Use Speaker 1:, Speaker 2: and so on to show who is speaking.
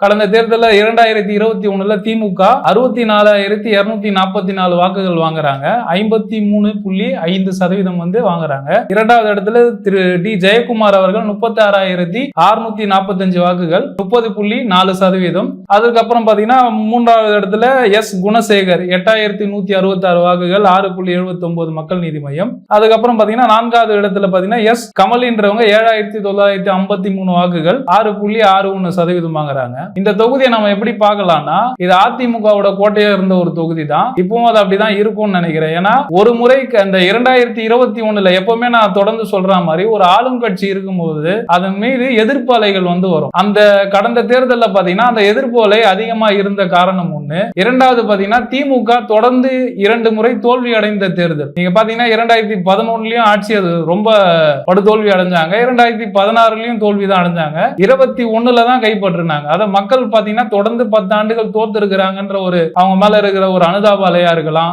Speaker 1: கடந்த தேர்தலில் 2021 திமுக 64,244 வாக்குகள் வாங்குறாங்க. 53.5% வந்து வாங்குறாங்க. இரண்டாவது இடத்துல திரு டி ஜெயக்குமார் அவர்கள் 36,645 வாக்குகள் 30.4%. அதுக்கப்புறம் பாத்தீங்கன்னா மூன்றாவது இடத்துல எஸ் குணசேகர் 8,166 வாக்குகள் 6.79 மக்கள் நீதி மையம். அதுக்கப்புறம் பாத்தீங்கன்னா நான்காவது இடத்துல பாத்தீங்கன்னா எஸ் கமல்ன்றவங்க 7,953 வாக்குகள் 6.61% வாங்குறாங்க. இந்த தொகுதியை நம்ம எப்படி பார்க்கலாம்னா, இது அதிமுகவோட கோட்டையா இருந்த ஒரு தொகுதி தான். இப்பவும் அது அப்படிதான் இருக்கும்னு நினைக்கிறேன். ஏன்னா ஒரு முறை அந்த 2021 எப்பவுமே நான் தொடர்ந்து சொல்ற மாதிரி ஒரு ஆளும் கட்சி இருக்கும்போது அதன் மீது எதிர்ப்பு அலைகள் வந்து வரும். அந்த கடந்த தேர்தலில் பாத்தீங்கன்னா அந்த எதிர்ப்பு அலை அதிகமா இருந்த காரணம் ஒண்ணு. இரண்டாவது பாத்தீங்கன்னா திமுக தொடர்ந்து 2 முறை தோல்வி அடைந்த தேர்தல். நீங்க பாத்தீங்கன்னா 2011 ஆட்சி அது ரொம்ப படுதோல்வி அடைஞ்சாங்க. 2016 தோல்விதான் அடைஞ்சாங்க. 21 தான் கைப்பற்றினாங்க. அதை மக்கள் பாத்தீங்கன்னா தொடர்ந்து 10 ஆண்டுகள் தோத்து இருக்கிறாங்கன்ற ஒரு அவங்க மேல இருக்கிற ஒரு அனுதாப அலையா இருக்கலாம்.